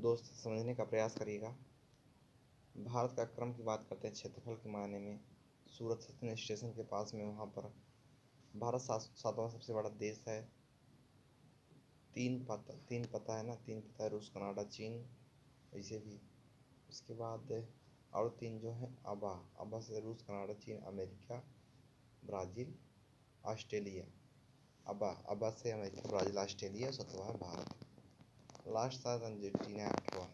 दोस्त समझने का प्रयास करिएगा। भारत का क्रम की बात करते हैं क्षेत्रफल के मायने में। सूरत स्टेशन के पास में वहाँ पर भारत सातवां सबसे बड़ा देश है। तीन पता है ना, तीन पता है, रूस, कनाडा, चीन, ऐसे भी। उसके बाद और तीन जो है अबा से रूस, कनाडा, चीन, अमेरिका, ब्राज़ील, ऑस्ट्रेलिया। अबा से अमेरिका, ब्राज़ील, ऑस्ट्रेलिया, सातवां है भारत। लास्ट था अर्जेंटीना, 8वां।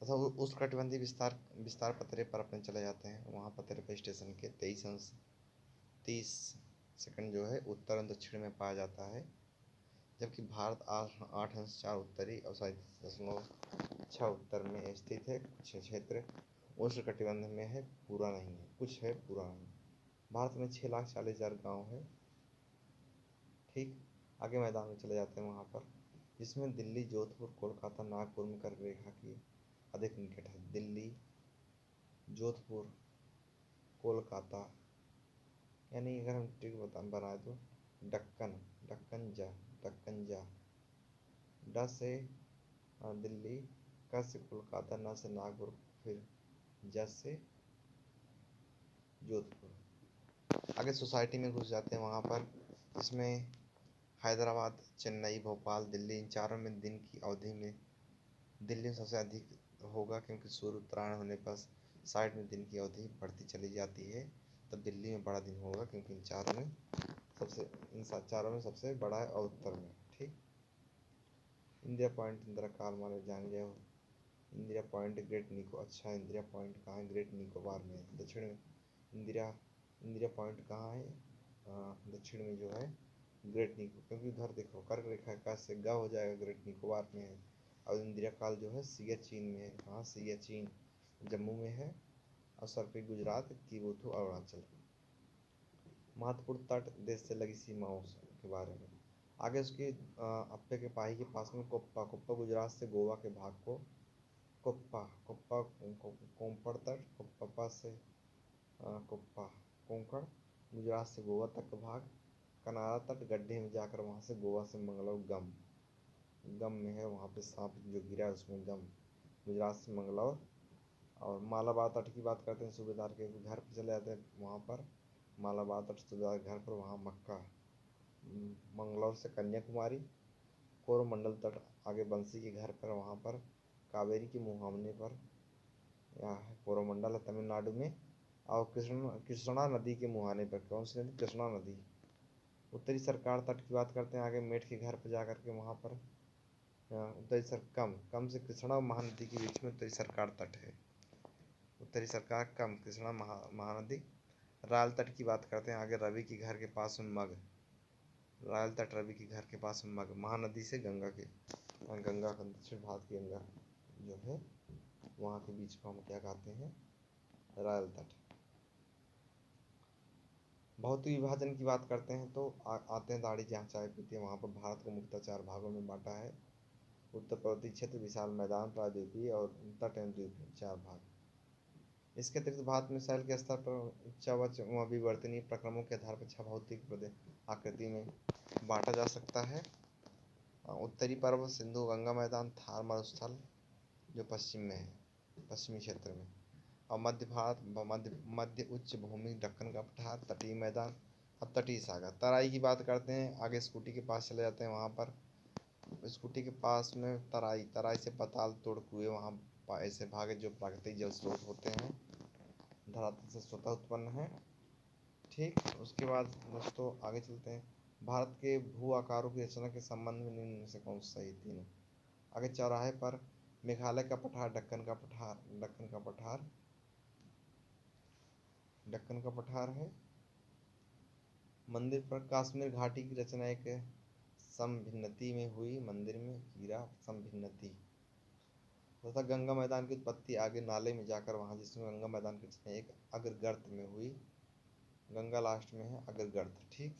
तथा उस कटिबंधीय विस्तार पतरे पर अपने चले जाते हैं। वहाँ पतरे पर स्टेशन के 23 जो है उत्तर और दक्षिण में पाया जाता है, जबकि भारत 8 अंश 4 उत्तरी और 37.6 उत्तर में स्थित है। कुछ क्षेत्र उष्ण कटिबंध में है, पूरा नहीं है, कुछ है पूरा नहीं। भारत में 6,40,000 गाँव है। ठीक, आगे मैदान में चले जाते हैं वहाँ पर, जिसमें दिल्ली, जोधपुर, कोलकाता, नागपुर में कर्क रेखा की अधिक निकट है। दिल्ली, जोधपुर, कोलकाता, यानी अगर हम ट्रिक बनाए तो दक्कन जा, ड से दिल्ली, क से कोलकाता, न से नागपुर, फिर ज से जोधपुर। आगे सोसाइटी में घुस जाते हैं वहाँ पर, इसमें हैदराबाद, चेन्नई, भोपाल, दिल्ली, इन चारों में दिन की अवधि में दिल्ली में सबसे अधिक होगा, क्योंकि सूर्य उत्तरायण होने पर साइड में दिन की अवधि बढ़ती चली जाती है। तब दिल्ली में बड़ा दिन होगा, क्योंकि इन चारों में सबसे बड़ा है और उत्तर में। ठीक, इंदिरा पॉइंट, इंदिरा काल माने जान लिया हो। इंदिरा पॉइंट ग्रेट निको, अच्छा, इंदिरा पॉइंट कहाँ है? ग्रेट निकोबार में, दक्षिण में। इंदिरा पॉइंट कहाँ है? दक्षिण में जो है ग्रेट निको, क्योंकि उधर देखो कर्क रेखा का से गा हो जाएगा, ग्रेट निकोबार में है। और इंदिरा काल जो है सियाचिन में है। कहाँ? सियाचिन जम्मू में है, और सरपी गुजरात, तिरुथु अरुणाचल। महत्वपूर्ण तट, देश से लगी सीमाओं के बारे में। आगे उसके अप्पे के पाही के पास में कोप्पा गुजरात से गोवा के भाग को कोप्पा कोंपड़ तट, कोप्पा से कोप्पा कोंकण, गुजरात से गोवा तक का भाग। कनारा तट, गड्ढे में जाकर वहाँ से गोवा से मंगलौर, गम में है, वहाँ पे सांप जो गिरा है उसमें गम, गुजरात से मंगलौर। और मालाबार तट की बात करते हैं, सूबेदार के घर पर चले जाते हैं वहाँ पर। मालाबार तट सूबेदार के घर पर, वहाँ मक्का। मंगलौर से कन्याकुमारी। कोरोमंडल तट आगे बंसी के घर पर, वहाँ पर कावेरी के मुहावने पर यहाँ है। कोरोमंडल है तमिलनाडु में। और कृष्णा नदी के मुहाने पर, कौन सी नदी? कृष्णा नदी। उत्तरी सरकार तट की बात करते हैं, आगे मेठ के घर पर जाकर के, वहाँ पर उत्तरी कम से कृष्णा और महानदी के बीच में उत्तरी सरकार तट है। उत्तरी सरकार कम, कृष्णा महानदी। रायल तट की बात करते हैं, आगे रवि के घर के पास में मग। रायल तट रवि के घर के पास में मग, महानदी से गंगा का दक्षिण भारत की गंगा जो है वहाँ के बीच को हम क्या कहते हैं? रायल तट। भौतिक विभाजन की बात करते हैं तो आते हैं दाढ़ी जहाँ चाय पीती है, वहाँ पर भारत को मुख्यतः 4 भागों में बांटा है। उत्तर पर्वतीय क्षेत्र, विशाल मैदान, प्रायद्वीपीय और तट एवं द्वीप, 4 भाग। इसके अतिरिक्त भारत में शैल के स्तर पर उच्चावच व विवर्तनीय प्रक्रमों के आधार पर 6 भौतिक आकृति में बांटा जा सकता है। उत्तरी पर्वत, सिंधु गंगा मैदान, थार मरुस्थल जो पश्चिम में है, पश्चिमी क्षेत्र में। और मध्य भारत, मध्य उच्च भूमि, दक्कन का पठार, तटीय मैदान और तटीय सागर। तराई की बात करते हैं, आगे स्कूटी के पास चले जाते हैं, वहाँ पर स्कूटी के पास में तराई से पाताल तोड़ कुएं, वहाँ ऐसे भागे जो प्राकृतिक जल स्रोत होते हैं, धरातल से स्वतः उत्पन्न है। ठीक, उसके बाद दोस्तों आगे चलते हैं। भारत के भू आकारों की रचना के संबंध में निम्न में से कौन सा सही? तीनों। आगे चौराहे पर मेघालय का पठार, दक्कन का पठार है। मंदिर पर कश्मीर घाटी की रचना एक समभिन्नति में हुई, मंदिर में हीरा समभिन्नति। तथा गंगा मैदान की उत्पत्ति आगे नाले में जाकर, वहाँ जिसमें गंगा मैदान की रचना एक अग्रगर्त में हुई, गंगा लास्ट में है, अग्रगर्त। ठीक,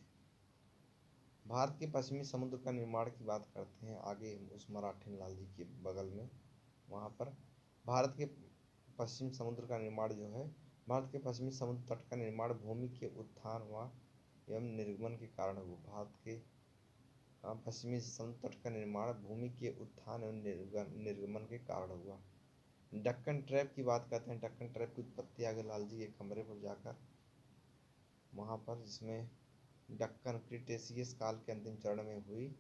भारत के पश्चिमी समुद्र का निर्माण की बात करते हैं, आगे उस मराठे लाल जी के बगल में, वहाँ पर भारत के पश्चिम समुद्र का निर्माण जो है, भारत के पश्चिमी समुद्र तट का निर्माण भूमि के उत्थान एवं निर्गमन के कारण हुआ। भारत के पश्चिमी समुद्र तट का निर्माण भूमि के उत्थान एवं निर्गमन के कारण हुआ। डक्कन ट्रैप की बात करते हैं। डक्कन ट्रैप की उत्पत्ति आगे लाल जी के कमरे पर जाकर वहाँ पर, जिसमें डक्कन क्रिटेशियस काल के अंतिम चरण में हुई,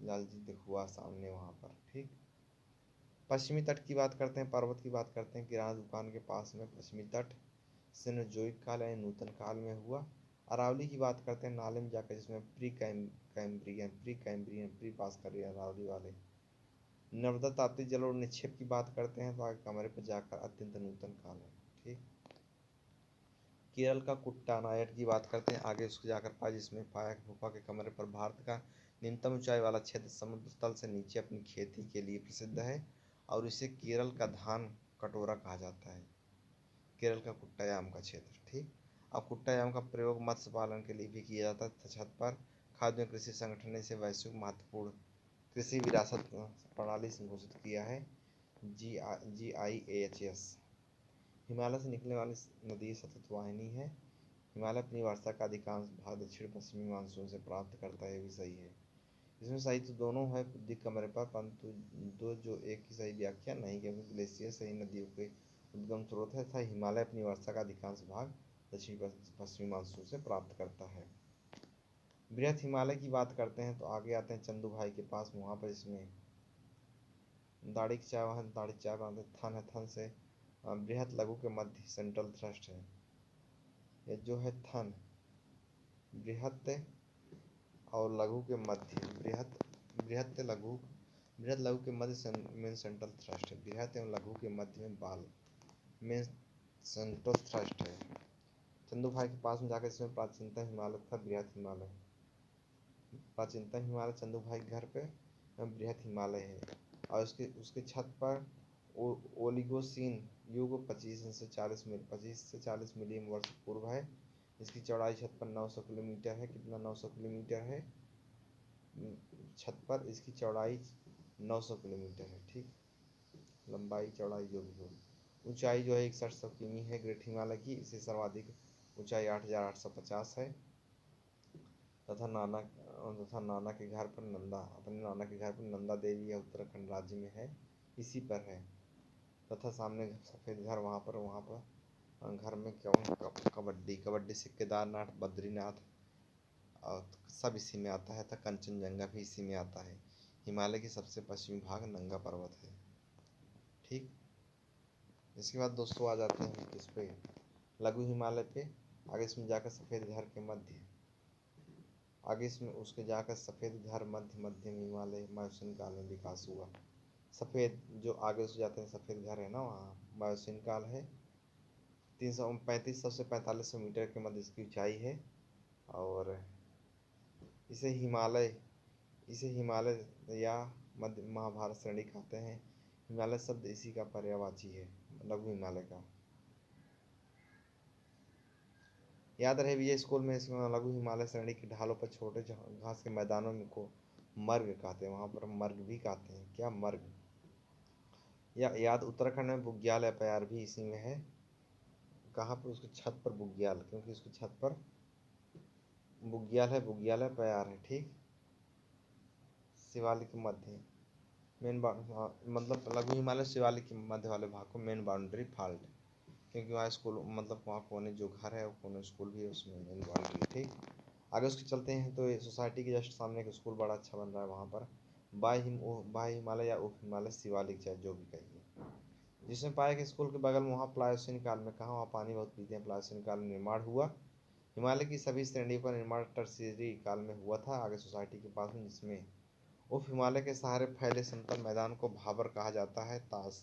लाल जी हुआ सामने वहाँ पर। ठीक, पश्चिमी तट की बात करते हैं, पर्वत की बात करते हैं। किराना दुकान के पास में पश्चिमी तट सिनोजोइक काल यानी नूतन काल में हुआ। अरावली की बात करते हैं, नाले में जाकर, जिसमें प्री पास कर रही है अरावली वाले। नर्मदा ताप्ती जलोढ़ निक्षेप की बात करते हैं तो आगे कमरे पर जाकर अत्यंत नूतन काल है। ठीक, केरल का कुट्टानायट की बात करते हैं, आगे उसको जाकर पाया, जिसमें पाया गुफा के कमरे पर भारत का न्यूनतम ऊंचाई वाला क्षेत्र समुद्र तल से नीचे अपनी खेती के लिए प्रसिद्ध है और इसे केरल का धान कटोरा कहा जाता है। केरल का कुट्टायाम का क्षेत्र। ठीक, अब कुट्टायाम का प्रयोग मत्स्य पालन के लिए भी किया जाता है। छत पर खाद्य कृषि संगठन ने इसे वैश्विक महत्वपूर्ण कृषि विरासत प्रणाली से घोषित किया है, GIAHS। हिमालय से निकलने वाली नदी सतत वाहिनी है। हिमालय अपनी वर्षा का अधिकांश भाग दक्षिण पश्चिमी मानसून से प्राप्त करता है, ये भी सही है। इसमें सही तो दोनों है दिक कमरे पर, परंतु दो जो एक की सही व्याख्या नहीं, क्योंकि ग्लेशियर से ही नदियों के उद्गम स्रोत है तथा हिमालय अपनी वर्षा का अधिकांश भाग दक्षिण पश्चिमी मानसून से प्राप्त करता है। बृहत हिमालय की बात करते हैं तो आगे आते हैं चंदू भाई के पास, वहाँ पर इसमें दाढ़ी की चाय बनाते, थन है, थन से बृहत लघु के मध्य सेंट्रल थ्रस्ट है। ये जो है थन बृहत और लघु के मध्य, बृहत लघु के मध्य मेन सेंट्रल थ्रस्ट है। बृहत एवं लघु के मध्य में बाल मेन सेंट्रल थ्रस्ट है। चंदू भाई के पास में जाकर इसमें प्राचीनतम हिमालय था बृहत हिमालय। प्राचीनतम हिमालय चंदू भाई के घर पे बृहत हिमालय है और उसके छत पर ओलिगोसीन युग 25 से 40 मिलियन वर्ष पूर्व है। इसकी चौड़ाई छत पर 900 किलोमीटर है। कितना? 900 किलोमीटर है छत पर, इसकी चौड़ाई 900 किलोमीटर है। ठीक, लंबाई चौड़ाई जो भी हो। ऊंचाई जो है 6100 किमी है ग्रेट हिमालय की। इसे सर्वाधिक ऊंचाई 8850 है तथा नाना के घर पर नंदा देवी है, उत्तराखंड राज्य में है, इसी पर है। तथा सामने सफ़ेद घर, वहाँ पर घर में कबड्डी से केदारनाथ, बद्रीनाथ और सब इसी में आता है, तथा कंचनजंगा भी इसी में आता है। हिमालय की सबसे पश्चिमी भाग नंगा पर्वत है। ठीक, इसके बाद दोस्तों आ जाते हैं किस पे, लघु हिमालय पे। आगे इसमें जाकर सफ़ेद घर के मध्य, आगे इसमें उसके जाकर सफ़ेद घर मध्य हिमालय मायूसिन काल में विकास हुआ। सफ़ेद जो आगे उससे जाते हैं सफ़ेद घर है ना, वहाँ मायूसिन काल है। 335 से 4500 मीटर के मध्य इसकी ऊंचाई है और इसे हिमालय या मध्य महाभारत श्रेणी कहते हैं। हिमालय शब्द इसी का पर्यायवाची है, लघु हिमालय का। याद रहे विजय स्कूल में इसमें लघु हिमालय श्रेणी की ढालों पर छोटे घास के मैदानों में को मर्ग कहते हैं, वहाँ पर मर्ग भी कहते हैं। क्या? मर्ग। या याद, उत्तराखंड में बुग्याल प्यार भी इसी में है। कहाँ पर? उसकी छत पर बुग्याल, क्योंकि उसकी छत पर बुग्याल प्यार है। ठीक, शिवालिक के मध्य मतलब लघु हिमालय शिवालिक के मध्य वाले भाग को मेन बाउंड्री फॉल्ट, क्योंकि वहाँ स्कूल मतलब वहाँ कोने जो घर है वो कोने स्कूल भी है, उसमें मेन बाउंड्री। ठीक, आगे उसके चलते हैं तो ये सोसाइटी के जस्ट सामने एक स्कूल बड़ा अच्छा बन रहा है, वहाँ पर बाय हिमालय या उप हिमालय शिवालिक, चाहे जो भी कहिए, जिसमें पाया कि स्कूल के बगल में वहाँ प्लायोसिन काल में, कहाँ वहाँ पानी बहुत पीते हैं, प्लायोसिन काल में निर्माण हुआ। हिमालय की सभी श्रेणियों का निर्माण टर्शियरी काल में हुआ था, आगे सोसाइटी के पास में, जिसमें उप हिमालय के सहारे फैले समतल मैदान को भाबर कहा जाता है। ताश,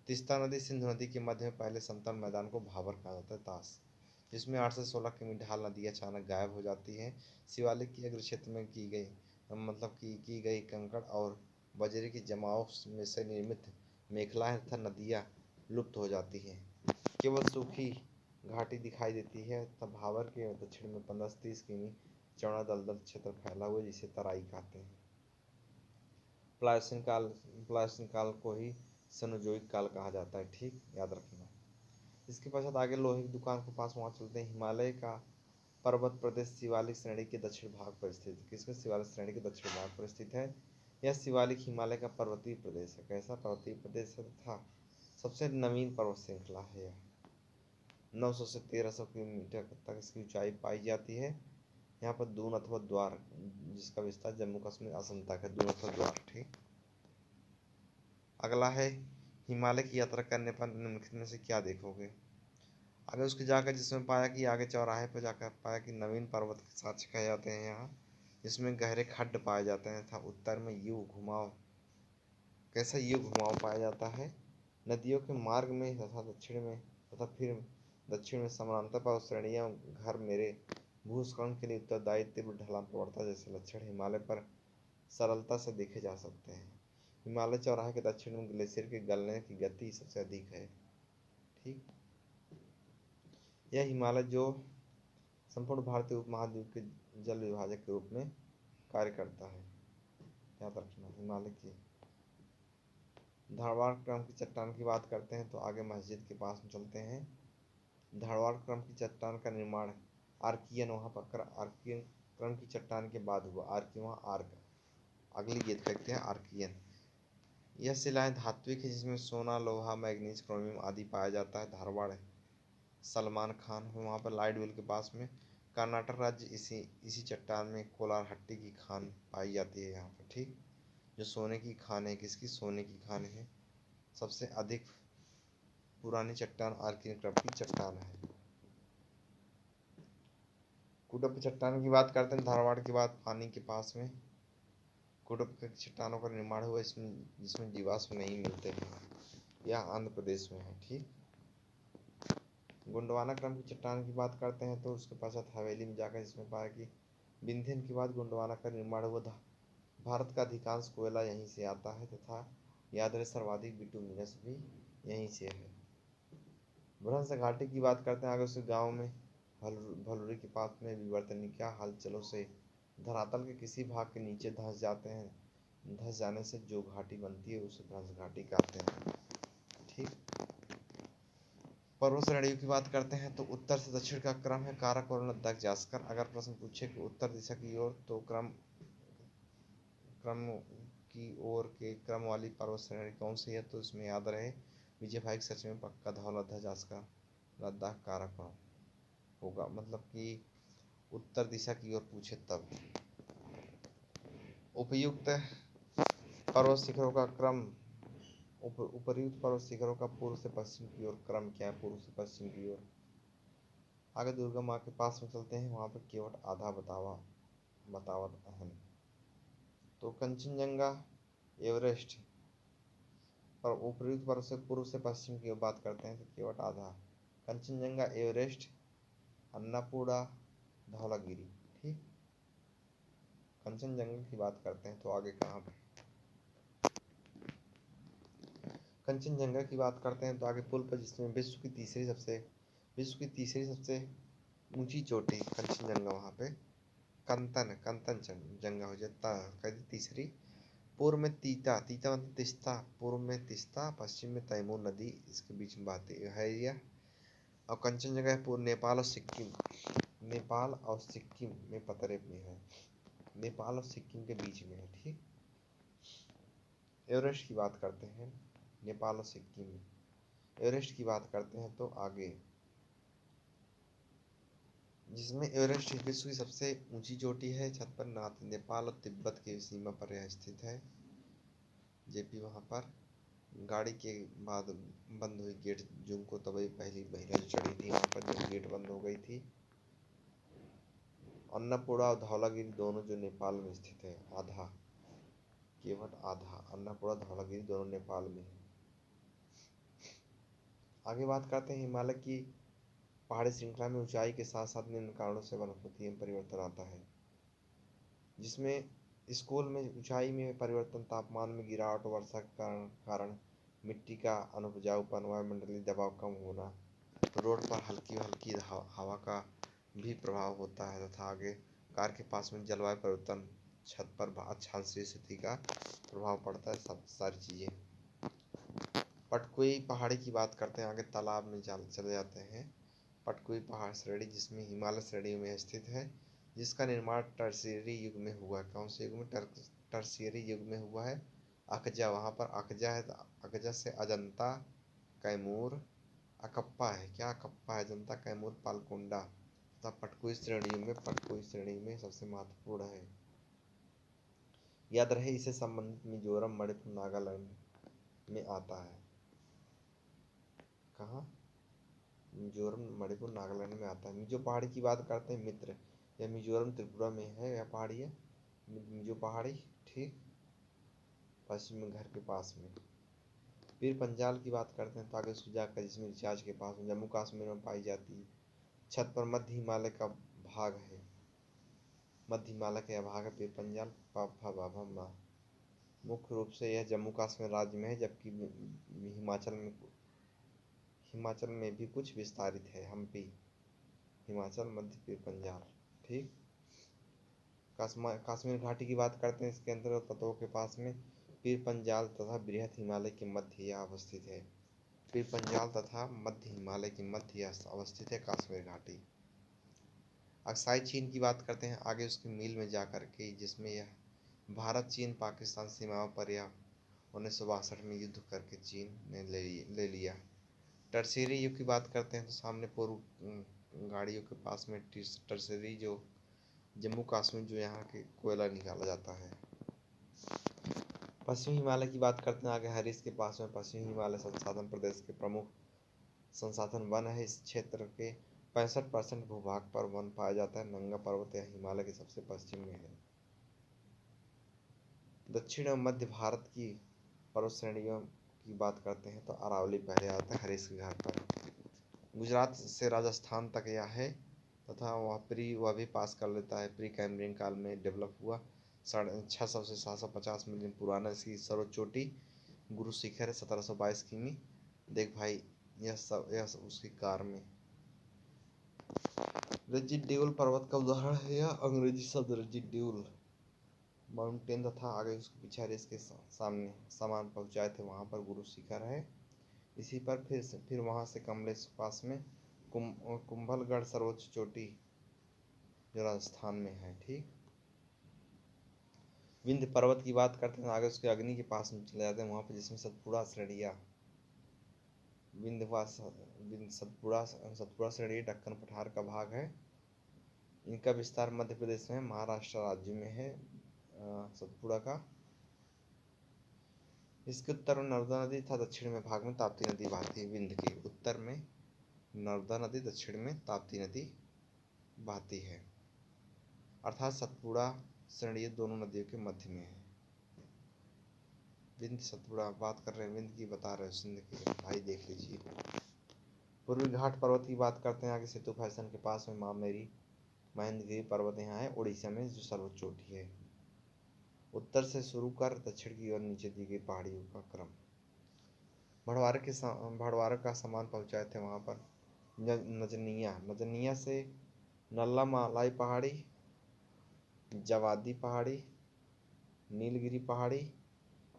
तीस्ता नदी सिंधु नदी के मध्य में पहले समतल मैदान को भाबर कहा जाता है। ताश, जिसमें 8 से 16 किमी ढाल नदी अचानक गायब हो जाती है। शिवालिक के अग्र क्षेत्र में की गई कंकड़ और बजरे की जमाव में से निर्मित मेखलाएं तथा नदियाँ लुप्त हो जाती हैं, केवल सूखी घाटी दिखाई देती है। तब भाबर के दक्षिण में 15 से 30 किमी चौड़ा दलदल क्षेत्र फैला हुआ, जिसे तराई कहते हैं। प्लायोसिन काल को ही सेनोजोइक काल कहा जाता है। ठीक, याद रखना। इसके पश्चात आगे लोहे की दुकान के पास वहाँ चलते हैं। पर्वत प्रदेश शिवालिक श्रेणी के दक्षिण भाग पर स्थित है। किसके शिवालिक श्रेणी के दक्षिण भाग पर स्थित है? यह शिवालिक हिमालय का पर्वतीय प्रदेश है। कैसा पर्वतीय प्रदेश है तथा सबसे नवीन पर्वत श्रृंखला है यह। 900 से 1300 किलोमीटर तक इसकी ऊंचाई पाई जाती है। यहाँ पर दून अथवा द्वार, जिसका विस्तार जम्मू कश्मीर असम तक है, दून अथवा द्वार। ठीक। अगला है हिमालय की यात्रा करने पर निम्नलिखित में से क्या देखोगे? आगे उसके जाकर जिसमें पाया कि आगे चौराहे पर जाकर पाया कि नवीन पर्वत के साक्ष्य कहे जाते हैं यहाँ, जिसमें गहरे खड्ड पाए जाते हैं तथा उत्तर में यू घुमाव। कैसा यू घुमाव पाया जाता है? नदियों के मार्ग में तथा दक्षिण में समानांतर पर्वत श्रेणियाँ घर मेरे भूस्खलन के लिए उत्तरदायी तीव्र ढलान प्रवणता जैसे लक्षण हिमालय पर सरलता से देखे जा सकते हैं। हिमालय चौराहे के दक्षिण में ग्लेशियर के गलने की गति सबसे अधिक है। ठीक। यह हिमालय जो संपूर्ण भारतीय उपमहाद्वीप के जल विभाजक के रूप में कार्य करता है। याद रखना। हिमालय की धारवाड़ क्रम की चट्टान की बात करते हैं तो आगे मस्जिद के पास में चलते हैं। धारवाड़ क्रम की चट्टान का निर्माण आर्कियन वहाँ पर आर्कियन क्रम की चट्टान के बाद हुआ। आर्कियन वहाँ आर्क अगली गेंद फेंकते हैं आर्कियन। यह शिलाएं धात्विक है जिसमें सोना, लोहा, मैग्नीज, क्रोमियम आदि पाया जाता है। धारवाड़ सलमान खान है वहाँ पर लाइट वेल के पास में। कर्नाटक राज्य इसी चट्टान में कोलारहट्टी की खान पाई जाती है यहाँ पर। ठीक। जो सोने की खान है, किसकी? सोने की खान है। सबसे अधिक पुरानी चट्टान आर्कियन क्रम की चट्टान है। कुडप चट्टान की बात करते हैं धारवाड़ के बाद पानी के पास में। कुडप के चट्टानों का निर्माण हुआ जिसमें जीवाश्म नहीं मिलते हैं। यह आंध्र प्रदेश में है। ठीक। गोंडवाना क्रम की चट्टान की बात करते हैं तो उसके पश्चात हवेली में जाकर जिसमें पाया कि विंध्यन के बाद गोंडवाना का निर्माण हुआ था। भारत का अधिकांश कोयला यहीं से आता है तथा याद रहे सर्वाधिक बिटुमिनस भी यहीं से है। भ्रंश घाटी की बात करते हैं आगे उसके गांव में भलुरी के पास में विवर्तनिका हलचलों से धरातल के किसी भाग के नीचे धंस जाते हैं। धंस जाने से जो घाटी बनती है उसे भ्रंश घाटी कहते हैं। ठीक। पर्वत श्रेणियों की बात करते हैं तो उत्तर से दक्षिण का क्रम है काराकोरम लद्दाख जास्कर। अगर प्रश्न पूछे कि उत्तर दिशा की ओर तो क्रम की ओर के क्रम वाली पर्वत श्रेणी कौन सी है? तो इसमें याद रहे विजय भाई सच में पक्का धौलत जास्कर लद्दाख काराकोरम होगा। मतलब कि उत्तर दिशा की ओर पूछे तब। उपयुक्त पर्वत शिखरों का क्रम उपर्युक्त पर्वत शिखरों का पूर्व से पश्चिम की ओर क्रम क्या है? पूर्व से पश्चिम की ओर। आगे दुर्गा माँ के पास में चलते हैं, वहाँ पर केवट आधा बतावत अहम। तो कंचनजंगा, एवरेस्ट और उपर्युक्त पर्वत से पूर्व से पश्चिम की ओर बात करते हैं तो केवट आधा। कंचनजंगा, एवरेस्ट, अन्नपूर्णा, धौलागिरी। ठीक। कंचनजंगा की बात करते हैं तो आगे कहाँ पर? कंचनजंगा की बात करते हैं तो आगे पुल पर जिसमें विश्व की तीसरी सबसे ऊंची चोटी कंचनजंगा वहाँ पे कंचनजंगा हो जाता है तीसरी। पूर्व में तीता मतलब तिस्ता, पूर्व में तिस्ता, पश्चिम में तैमूर नदी इसके बीच में बहती है यह। और कंचनजंगा पूर्व नेपाल और सिक्किम में पतरे में है। नेपाल और सिक्किम के बीच में है। ठीक। एवरेस्ट की बात करते हैं नेपाल और सिक्किम में। एवरेस्ट की बात करते हैं तो आगे जिसमें एवरेस्ट विश्व की सबसे ऊंची चोटी है छतरनाथ, नेपाल और तिब्बत की सीमा पर यह स्थित है। जेपी वहाँ पर गाड़ी के बाद बंद हुई गेट जुनको तभी पहली महिला जो चढ़ी थी वहाँ पर जब गेट बंद हो गई थी। अन्नपूर्णा और धौलागिरी दोनों जो नेपाल में स्थित है। आधा केवट आधा अन्नपूर्णा धौलागिरी दोनों नेपाल में है। आगे बात करते हैं हिमालय की पहाड़ी श्रृंखला में ऊंचाई के साथ साथ निम्न कारणों से वनस्पति में परिवर्तन आता है, जिसमें स्कूल में ऊंचाई में परिवर्तन, तापमान में गिरावट, वर्षा के कारण मिट्टी का अनुपजाऊपन, वायुमंडलीय दबाव कम होना, रोड पर हल्की हवा का भी प्रभाव होता है तथा आगे कार के पास में जलवायु परिवर्तन, छत पर अक्षांशीय स्थिति का प्रभाव पड़ता है। सब सारी चीज़ें। पटकोई पहाड़ी की बात करते हैं आगे तालाब में चले जाते हैं पटकुई पहाड़ श्रेणी जिसमें हिमालय श्रेणी में स्थित है, जिसका निर्माण टर्शियरी युग में हुआ। कौन से युग में? टर्शियरी युग में हुआ है। अकजा, वहाँ पर अकजा है, तो अकजा से अजंता, कैमूर, अकप्पा है। क्या अकप्पा है? अजंता, कैमूर, पालकोंडा तथा पटकुई श्रेणी में सबसे महत्वपूर्ण है। याद रहे, इसे संबंधित मिजोरम, मणिपुर, नागालैंड में आता है। कहाँ? मिजोरम, मणिपुर, नागालैंड में आता है। मिजो पहाड़ी की बात करते हैं मित्र, यह मिजोरम त्रिपुरा में है। यह पहाड़ी है मिजो पहाड़ी, ठीक, पश्चिम घर के पास में। फिर पंजाल की बात करते हैं तो आगे सुजा का, जिसमें रिचार्ज के पास में, जम्मू कश्मीर में पाई जाती है। छत पर मध्य हिमालय का भाग है, मध्य हिमालय का यह भाग है पीर पंजाल। मुख्य रूप से यह जम्मू कश्मीर राज्य में है, जबकि हिमाचल में भी कुछ विस्तारित है। हम्पी, हिमाचल, मध्य पीर पंजाल, ठीक। कश्मीर घाटी की बात करते हैं, इसके अंतर्गत तत्वों के पास में पीर पंजाल तथा बृहद हिमालय के मध्य यह अवस्थित है। पीर पंजाल तथा मध्य हिमालय के मध्य यह अवस्थित है कश्मीर घाटी। अक्साई चीन की बात करते हैं आगे उसकी मील में जाकर के, जिसमें यह भारत चीन पाकिस्तान सीमाओं पर यह 1962 में युद्ध करके चीन ने ले लिया। टर्शियरी युग की बात करते हैं तो सामने पूर्व गाड़ियों के पास में टर्शियरी जो जम्मू कश्मीर, जो यहाँ के कोयला निकाला जाता है। पश्चिमी हिमालय की बात करते हैं आगे हरीश के पास में। पश्चिमी हिमालय संसाधन प्रदेश के प्रमुख संसाधन वन है। इस क्षेत्र के 65% भूभाग पर वन पाया जाता है। नंगा पर्वत यह हिमालय के सबसे पश्चिम में है। दक्षिण और मध्य भारत की पर्वत श्रेणियों की बात करते हैं तो अरावली पहले आता है हरीश के घर पर। गुजरात से राजस्थान तक यह है तथा वह भी पास कर लेता है। प्री कैम्ब्रियन काल में डेवलप हुआ। 650 से 750 मिलियन पुराना इसकी सर्वोच्च चोटी गुरु शिखर है, 1722 किमी। देख भाई, यह उसकी कार में रजिड ड्यूल पर्वत का उदाहरण है। यह अंग्रेजी शब्द रजिड ड्यूल माउंटेन तथा आगे उसके पीछे इसके सामने सामान पहुंचाए थे, वहां पर गुरु शिखर है। इसी पर फिर वहां से कमलेश पास में कुंभलगढ़ सर्वोच्च चोटी जो राजस्थान में है, ठीक। विंध्य पर्वत की बात करते हैं आगे उसके अग्नि के पास में चले जाते हैं, वहां पर जिसमें सतपुड़ा श्रेणियाँ, सतपुड़ा श्रेणी दक्कन पठार का भाग है। इनका विस्तार मध्य प्रदेश में, महाराष्ट्र राज्य में है सतपुड़ा का। इसके उत्तर में नर्मदा नदी तथा दक्षिण में भाग में ताप्ती नदी बहती है। विंध्य के उत्तर में नर्मदा नदी, दक्षिण में ताप्ती नदी बहती है, अर्थात सतपुड़ा श्रेणी दोनों नदियों के मध्य में है। विंध्य सतपुड़ा बात कर रहे हैं, विंध्य की बता रहे हैं, सिंध की भाई देख लीजिए। पूर्वी घाट पर्वत की बात करते हैं आगे सेतु फैशन के पास में मामेरी महेंद्रगिरी पर्वत यहाँ है उड़ीसा में, जो सर्वोच्च चोटी है। उत्तर से शुरू कर दक्षिण की ओर नीचे दी गई पहाड़ियों का क्रम। भड़वारे का सामान पहुंचाए थे वहां पर। नजनिया से नल्ला मलाई पहाड़ी, जवादी पहाड़ी, नीलगिरी पहाड़ी,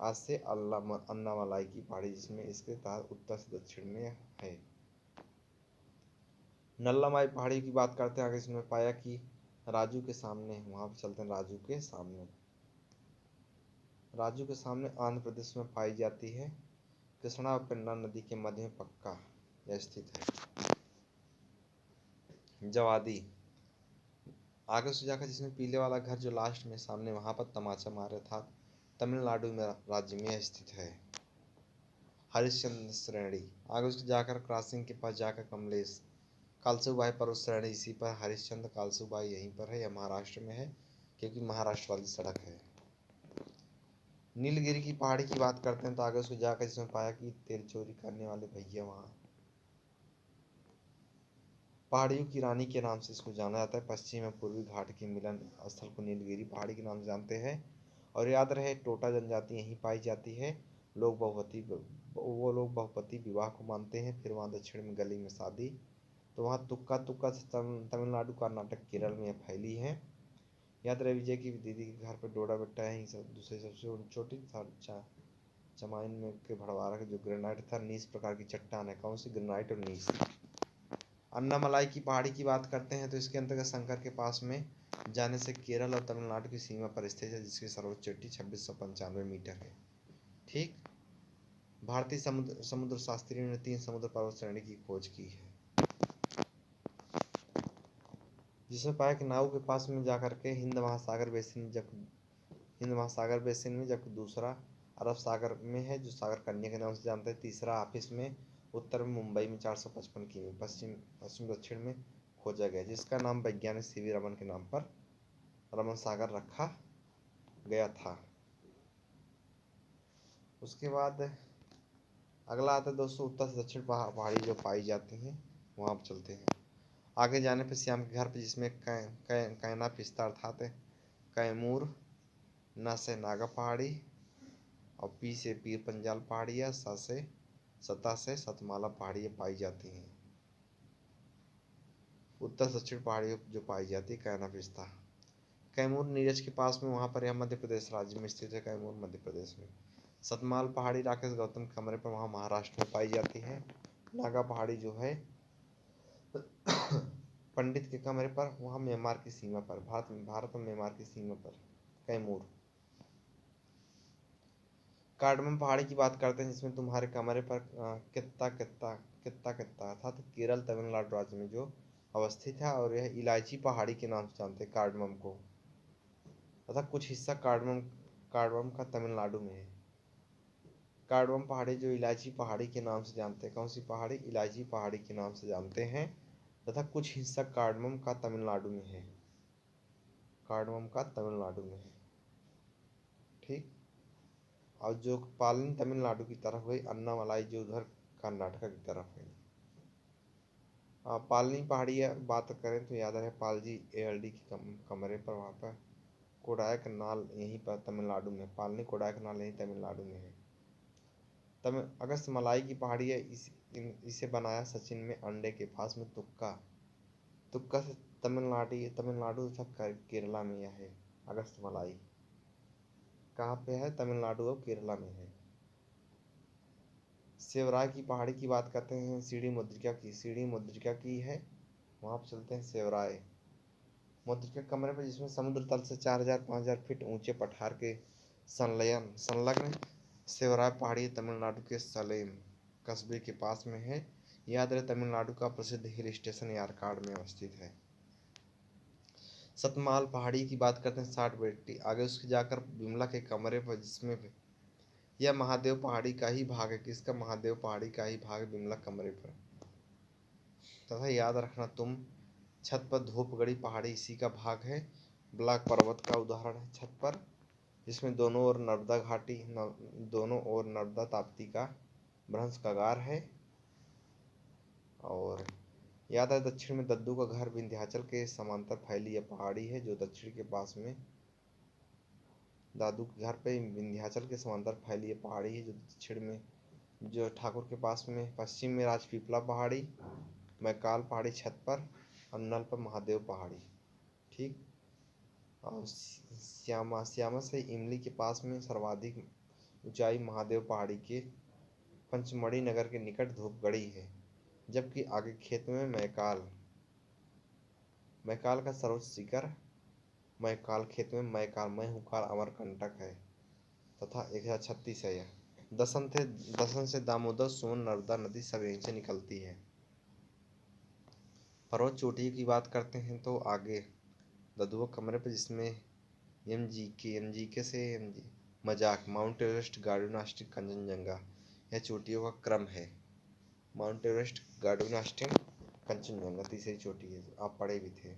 आज से अन्नामलाई की पहाड़ी, जिसमें इसके तहत उत्तर से दक्षिण में है। नल्लामाई पहाड़ी की बात करते हैं आगे, इसमें पाया कि राजू के सामने, वहां पर चलते हैं राजू के सामने आंध्र प्रदेश में पाई जाती है। कृष्णा और पेन्ना नदी के मध्य में पक्का यह स्थित है। जवादी आगे से जाकर, जिसमें पीले वाला घर जो लास्ट में सामने, वहां पर तमाचा मारे था, तमिलनाडु में राज्य में स्थित है। हरिश्चंद्र श्रेणी आगे उसके जाकर क्रॉसिंग के पास जाकर कमलेश। कालसुबाई पर्वत श्रेणी इसी पर, हरिश्चंद्र कालसुबाई यहीं पर है, यह महाराष्ट्र में है क्योंकि महाराष्ट्र वाली सड़क है। नीलगिरी की पहाड़ी की बात करते हैं तो आगे उसको जाकर जिसमें पाया कि तेल चोरी करने वाले भैया वहाँ, पहाड़ियों की रानी के नाम से इसको जाना जाता है। पश्चिम में पूर्वी घाट के मिलन स्थल को नीलगिरी पहाड़ी के नाम से जानते हैं। और याद रहे, टोटा जनजाति यहीं पाई जाती है। वो लोग बहुपति विवाह को मानते हैं। फिर वहाँ दक्षिण में गली में शादी, तो वहाँ तुक्का से तमिलनाडु, कर्नाटक, केरल में फैली है। याद रहे, विजय की दीदी के घर पर डोडा बेट्टा है, दूसरी सबसे छोटी चमाइन में के भड़वारा के जो ग्रेनाइट था, नीस प्रकार की चट्टान है। कौन सी? ग्रेनाइट और नीस। अन्नामलाई की पहाड़ी की बात करते हैं तो इसके अंतर्गत शंकर के पास में जाने से केरल और तमिलनाडु की सीमा पर स्थित है, जिसकी सर्वोच्च चोटी 2695 मीटर है। ठीक। भारतीय समुद्र शास्त्रियों ने 3 समुद्र पर्वत श्रेणी की खोज की है, जिसमें पाया कि नाउ के पास में जाकर के हिंद महासागर बेसिन में, जबकि दूसरा अरब सागर में है जो सागर कन्या के नाम से जानते हैं। तीसरा ऑफिस में उत्तर में मुंबई में 455 किमी पश्चिम दक्षिण में खोजा गया, जिसका नाम वैज्ञानिक सीवी रमन के नाम पर रमन सागर रखा गया था। उसके बाद अगला आता है दोस्तों उत्तर से दक्षिण पहाड़ी जो पाई जाती हैं, वहाँ पर चलते हैं। आगे जाने पर श्याम के घर पर, जिसमें कैना पिस्ता अर्थात कैमूर, न से नागा पहाड़ी और पी से पीर पंजाल पहाड़ियाँ, सता से सतमाला पहाड़ियाँ पाई जाती हैं। उत्तर दक्षिण पहाड़ियों जो पाई जाती है कैना पिस्ता। कैमूर नीरज के पास में, वहाँ पर यह मध्य प्रदेश राज्य में स्थित है। कैमूर मध्य प्रदेश में। सतमाल पहाड़ी राकेश गौतम के कमरे पर, वहाँ महाराष्ट्र में पाई जाती है। नागा पहाड़ी जो है पंडित के कमरे पर, वहाँ म्यांमार की सीमा पर, भारत और म्यांमार की सीमा पर कैमूर। कार्डमम पहाड़ी की बात करते हैं, जिसमें तुम्हारे कमरे पर कित्ता अर्थात केरल तमिलनाडु राज्य में जो अवस्थित है, और यह इलायची पहाड़ी के नाम से जानते हैं कार्डमम को, तथा कुछ हिस्सा कार्डमम का तमिलनाडु में है। कार्डमम पहाड़ी जो इलायची पहाड़ी के नाम से जानते हैं, कौन सी पहाड़ी? इलायची पहाड़ी के नाम से जानते हैं, तथा कुछ हिस्सा कार्डमम का तमिलनाडु में है। कार्डमम का तमिलनाडु में है। ठीक। और जो पालनी तमिलनाडु की तरफ हुई, अन्नामलाई जो उधर कर्नाटक की तरफ है। पालनी पहाड़ी बात करें तो याद रहे पालजी एएलडी की कमरे पर, वहाँ पर कोडायक नाल यहीं पर तमिलनाडु में, पालनी कोडायक नाल यहीं तमिलनाडु में है। अगस्त मलाई की पहाड़ी है, इसे बनाया सचिन में अंडे के पास में तुक्का से तमिलनाडु तथा केरला में यह है। अगस्त मलाई कहाँ पे है? तमिलनाडु और केरला में है। सेवराय की पहाड़ी की बात करते हैं, सीढ़ी मुद्रिका की है, वहाँ पर चलते हैं। सेवराय मुद्रिका कमरे पर, जिसमें समुद्र तल से 4000-5000 फीट ऊंचे पठार के संलग्न सेवराय पहाड़ी तमिलनाडु के सलेम कस्बे के पास में है। याद रहे तमिलनाडु का प्रसिद्ध हिल स्टेशन यारकाड में अवस्थित है। सतमाल पहाड़ी की बात करते हैं, 60 बेटी आगे उसके जाकर बिमला के कमरे पर, जिसमें यह महादेव पहाड़ी का ही भाग है। किसका? महादेव पहाड़ी का ही भाग बिमला कमरे पर। तथा याद रखना तुम छत पर धूपगढ़ी पहाड़ी इसी का भाग है। ब्लैक पर्वत का उदाहरण है छत पर, जिसमें दोनों ओर नर्मदा ताप्ती का भ्रंश कगार है। और याद है दक्षिण में दद्दू का घर विंध्याचल के समांतर फैली यह पहाड़ी है, जो दक्षिण के पास में दादू के घर पे विंध्याचल के समांतर फैली यह पहाड़ी है, जो दक्षिण में जो ठाकुर के पास में पश्चिम में राजपीपला पहाड़ी, मैकाल पहाड़ी छत पर, और नल पर महादेव पहाड़ी। ठीक। और श्यामा से इमली के पास में सर्वाधिक ऊंचाई महादेव पहाड़ी के पंचमढ़ी नगर के निकट धूपगढ़ी है, जबकि आगे खेत में मैकाल का सर्वोच्च शिखर मैकाल खेत में मैहुकाल अमरकंटक है, तथा 1036 है। यह दसन से दामोदर, सोन, नर्मदा नदी सब यहीं से निकलती है। पर्वत चोटी की बात करते हैं तो आगे ददुआ कमरे पर, जिसमें मजाक माउंट एवरेस्ट, गार्डुन कंचनजंगा, यह चोटियों का क्रम है। माउंट एवरेस्ट, गार्डुन कंचनजंगा तीसरी चोटी है, आप पढ़े भी थे।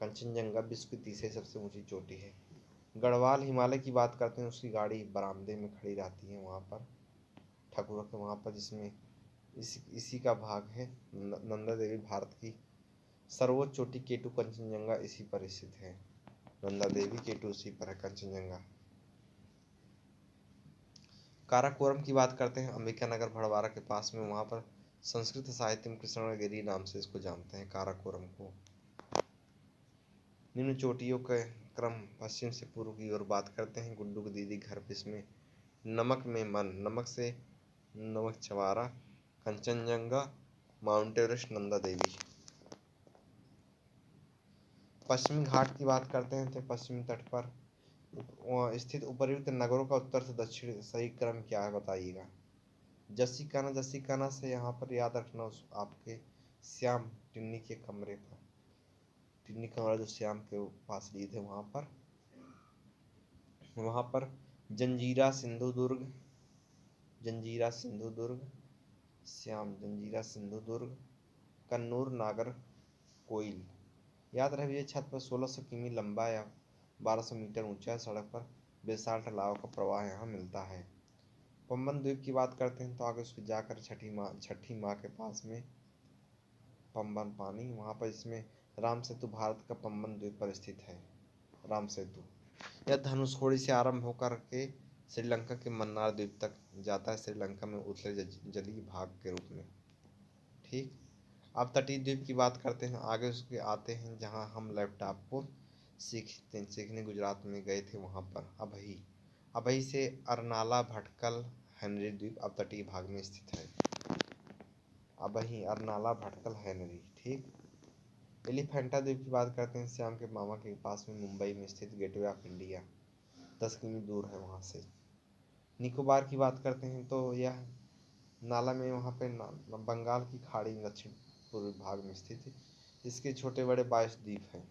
कंचनजंगा विश्व की तीसरी सबसे ऊंची चोटी है। गढ़वाल हिमालय की बात करते हैं, उसकी गाड़ी बरामदे में खड़ी रहती है वहाँ पर ठाकुर के, वहाँ पर जिसमें इसी का भाग है। नंदा देवी भारत की सर्वोच्च चोटी केटू कंचनजंगा इसी पर स्थित है। नंदा देवी केटू उसी पर है, कंचनजंगा। काराकोरम की बात करते हैं, अंबिकानगर भड़वारा के पास में, वहाँ पर संस्कृत साहित्य में कृष्णगिरी नाम से इसको जानते हैं, काराकोरम को। निम्न चोटियों के क्रम पश्चिम से पूर्व की ओर बात करते हैं। गुड्डू की दीदी घर पे, इसमें नमक में मन, नमक से नमक चवारा, कंचनजंगा, माउंट एवरेस्ट, नंदा देवी। पश्चिमी घाट की बात करते हैं तो पश्चिमी तट पर स्थित उपर्युक्त नगरों का उत्तर से दक्षिण सही क्रम क्या है बताइएगा। जसीकाना, जसीकाना से यहाँ पर याद रखना उस आपके श्याम टिन्नी के कमरे पर, टिन्नी कमरा जो श्याम के पास लिए थे वहाँ पर जंजीरा सिंधुदुर्ग, जंजीरा सिंधुदुर्ग, श्याम जंजीरा सिंधुदुर्ग, कन्नूर नागरकोइल। याद रहे ये छत पर 1600 किमी लंबा या 1200 मीटर ऊंचा सड़क पर बेसाल्ट लावा का प्रवाह यहाँ मिलता है। पंबन द्वीप की बात करते हैं तो आगे उसको जाकर छठी माँ के पास में पंबन पानी, वहाँ पर इसमें राम सेतु भारत का पंबन द्वीप पर स्थित है। राम सेतु यह धनुषकोडी से आरंभ होकर के श्रीलंका के मन्नार द्वीप तक जाता है, श्रीलंका में उथले जलीय भाग के रूप में। ठीक, अब तटीय द्वीप की बात करते हैं, आगे उसके आते हैं जहां हम लैपटॉप को सीखने गुजरात में गए थे वहां पर अभई से अरनाला भटकल हेनरी द्वीप अब तटीय भाग में स्थित है। अभई, अरनाला, भटकल, हेनरी। ठीक, एलिफेंटा द्वीप की बात करते हैं, श्याम के मामा के पास में मुंबई में स्थित गेटवे ऑफ इंडिया 10 किमी दूर है वहाँ से। निकोबार की बात करते हैं तो यह नाला में वहाँ पे बंगाल की खाड़ी में दक्षिण पूर्वी भाग में स्थित है। इसके छोटे बड़े 22 द्वीप हैं।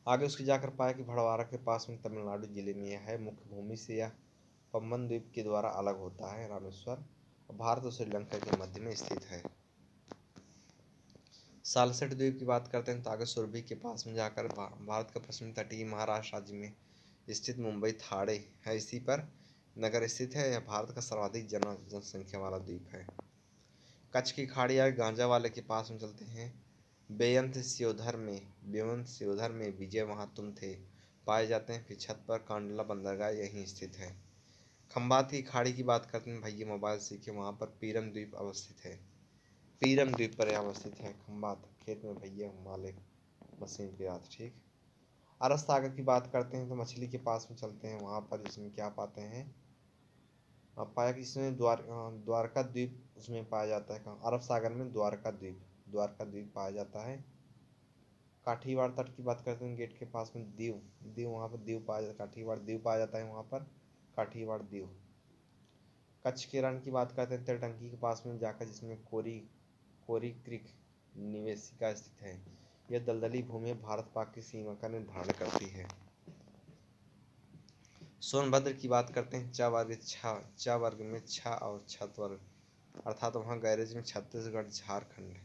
आगे उसके जाकर पाया कि भड़वारा के पास में तमिलनाडु जिले में यह है। मुख्य भूमि से यह पंबन द्वीप के द्वारा अलग होता है। रामेश्वर भारत और श्रीलंका के मध्य में स्थित है। सालसेट द्वीप की बात करते हैं तो आगे सुरभि के पास में जाकर भारत का पश्चिमी तटीय महाराष्ट्र राज्य में स्थित मुंबई थाड़े है, इसी पर नगर स्थित है। यह भारत का सर्वाधिक जनसंख्या वाला द्वीप है। कच्छ की खाड़ी आगे गांजा वाले के पास में चलते हैं। बेयंत सियोधर में विजय वहाँ तुम थे पाए जाते हैं। फिर छत पर कांडला बंदरगाह यहीं स्थित है। खंबात की खाड़ी की बात करते हैं, भैया मोबाइल सीखे, वहाँ पर पीरम द्वीप अवस्थित है। पीरम द्वीप पर अवस्थित है खंबात, खेत में भैया मालिक मशीन के हाथ। ठीक, अरब सागर की बात करते हैं तो मछली के पास में चलते हैं, वहाँ पर इसमें क्या पाते हैं, पाया कि इसमें द्वारका द्वीप उसमें पाया जाता है। अरब सागर में द्वारका द्वीप पाया जाता है। काठीवाड़ तट की बात करते हैं, गेट के पास में दीव वहाँ पर दीव पाया जाता है, काठीवाड़ दीव पाया जाता है वहाँ पर, काठीवाड़ दीव। कच्छ के रण की बात करते हैं, तेलटंकी के पास में जाकर जिसमें कोरी क्रिक निवेशिका स्थित है। यह दलदली भूमि भारत पाक की सीमा का निर्धारण करती है। सोनभद्र की बात करते हैं, च वर्ग में छ और छत वर्ग, अर्थात वहाँ गैरेज में छत्तीसगढ़, झारखंड,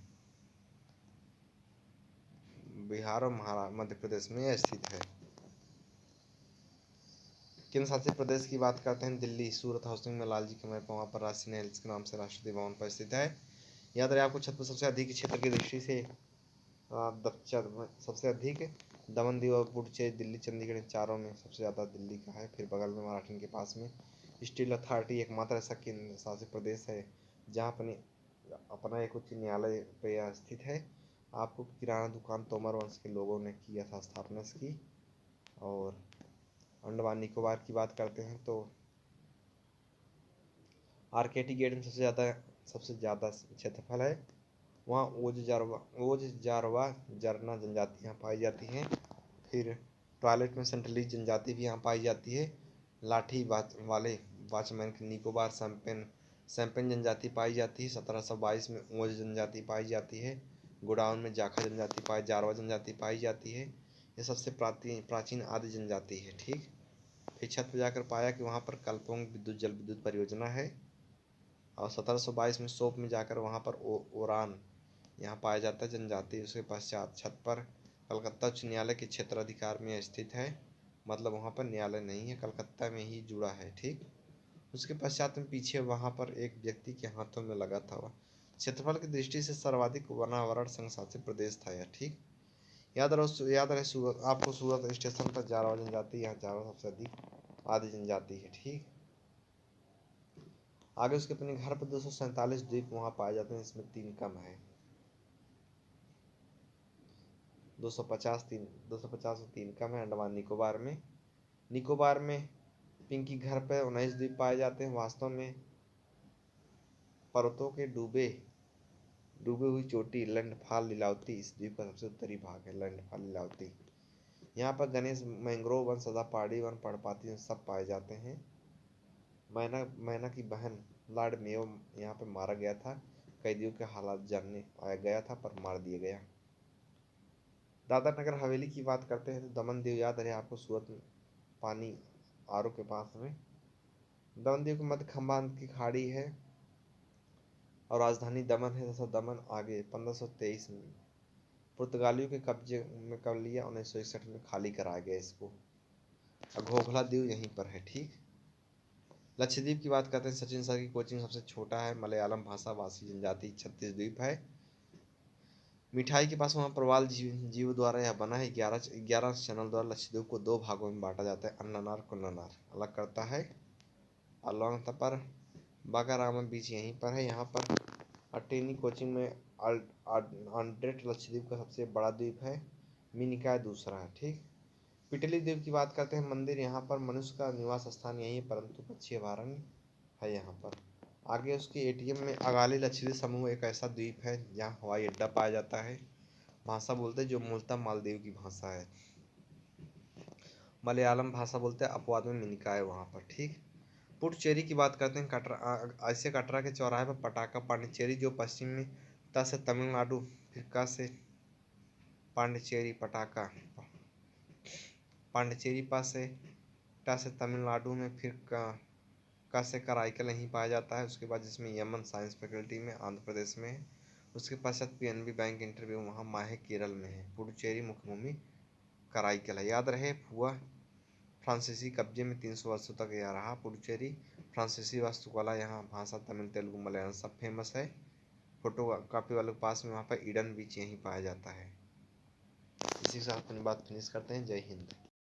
बिहार और मध्य प्रदेश में स्थित है। केंद्र शासित प्रदेश की बात करते हैं, दिल्ली, सूरत हाउसिंग में लालजी के मैप, वहाँ पर राष्ट्रीय हिल्स के नाम से राष्ट्रपति भवन पर स्थित है। याद रहे आपको छत पर सबसे अधिक क्षेत्र की दृष्टि से सबसे अधिक दमन दीव और पुडुचेरी, दिल्ली, चंडीगढ़, चारों में सबसे ज़्यादा दिल्ली का है। फिर बगल में मराठवाड़ा के पास में स्टील अथॉरिटी एकमात्र ऐसा केंद्र शासित प्रदेश है जहाँ अपना एक उच्च न्यायालय पे स्थित है। आपको किराना दुकान तोमर वंश के लोगों ने किया था स्थापना इसकी। और अंडमान निकोबार की बात करते हैं तो आरकेटी गेट में सबसे ज़्यादा क्षेत्रफल है। वहाँ ओज जारवा जरना जनजातियाँ पाई जाती हैं। फिर टॉयलेट में सेंट्रलीज जनजाति भी यहाँ पाई जाती है। लाठी वाले वॉचमैन की निकोबार सैम्पेन जनजाति पाई जाती है। 1722 में ओज जनजाति पाई जाती है। गोडाउन में जाखा जनजाति जारवा जनजाति पाई जाती है। ये सबसे प्राचीन आदि जनजाति है। ठीक, फिर छत पर जाकर पाया कि वहाँ पर कल्पोंग जल विद्युत परियोजना है। और 1722 में सोप में जाकर वहाँ पर ओरान यहाँ पाया जाता है जनजाति। उसके पश्चात छत पर कलकत्ता उच्च न्यायालय के क्षेत्राधिकार में स्थित है, मतलब वहाँ पर न्यायालय नहीं है, कलकत्ता में ही जुड़ा है। ठीक, उसके पश्चात में पीछे वहाँ पर एक व्यक्ति के हाथों में लगा था। क्षेत्रफल की दृष्टि से सर्वाधिक वनावरण संघ शासित प्रदेश था यह। ठीक, याद रहे सूरत, आपको सूरत स्टेशन पर जारवा जनजाति, यहाँ जारवा सबसे अधिक आदि जनजाति है। ठीक, आगे उसके अपने घर पर 247 द्वीप वहाँ पाए जाते हैं, इसमें 3 कम है। 250 और 3 कम है। अंडमान निकोबार में पिंकी घर पर 19 द्वीप पाए जाते हैं। वास्तव में पर्वतों के डूबे हुई चोटी लंडफाल लीलावती इस द्वीप का सबसे उत्तरी भाग है। लंडफाल लीलावती, यहाँ पर गणेश, मैंग्रोव वन, सदापहाड़ी वन, पर्णपाती वन सब पाए जाते हैं। मैना मैना की बहन लॉर्ड मेयो यहाँ पे मारा गया था। कैदियों के हालात जानने आया गया था पर मार दिया गया। दादर नगर हवेली की बात करते हैं तो दमन दीव याद रहे आपको, सूरत में पानी आरओ के पास में। दमन दीव के मध्य खंबा की खाड़ी है और राजधानी दमन है तथा दमन आगे 1523 में पुर्तगालियों के कब्जे में कर लिया। 1961 में खाली कराया गया इसको। घोघला द्वीप यहीं पर है। ठीक, लक्षद्वीप की बात करते हैं। सचिन सर की कोचिंग सबसे छोटा है। मलयालम भाषा भाषी जनजाति 36 द्वीप है। मिठाई के पास वहाँ प्रवाल जीव द्वारा यह बना है। 11 चैनल द्वारा लक्षद्वीप को 2 भागों में बांटा जाता है। अन्नानार कुन्नानार अलग करता है। अलोंग पर बागारामा बीच यहीं पर है। यहाँ पर अटेनी कोचिंग में आंड्रेट लक्षद्वीप का सबसे बड़ा द्वीप है। मिनिकॉय दूसरा है। ठीक, पिटली द्वीप की बात करते हैं। मंदिर यहाँ पर मनुष्य का निवास स्थान यही है परंतु पक्षी अभयारण्य है यहाँ पर। आगे उसके एटीएम में अगाली लक्षद्वीप समूह एक ऐसा द्वीप है जहाँ हवाई अड्डा पाया जाता है। भाषा बोलते हैं जो मूलतः मालदीव की भाषा है। मलयालम भाषा बोलते हैं। अपवाद में मिनिकॉय वहाँ पर। ठीक, पुडुचेरी की बात करते हैं। कटरा, ऐसे कटरा के चौराहे पर पटाका पांडिचेरी जो पश्चिम में ता से तमिलनाडु, फिर का से पांडिचेरी पटाका पांडिचेरी पास से टा से तमिलनाडु में, फिर का से कराईकल यहीं पाया जाता है। उसके बाद जिसमें यमन साइंस फैकल्टी में आंध्र प्रदेश में है। उसके पश्चात पीएनबी बैंक इंटरव्यू वहाँ माहे केरल में है। पुडुचेरी मुख्य भूमि कराईकल है। याद रहे फुआ फ्रांसीसी कब्जे में 300 वर्षों तक यह रहा। पुडुचेरी फ्रांसीसी वास्तुकला, यहाँ भाषा तमिल, तेलुगु, मलयालम सब फेमस है। फोटो कापी वालों के पास में वहाँ पर ईडन बीच यहीं पाया जाता है। इसी के साथ अपनी बात फिनिश करते हैं। जय हिंद।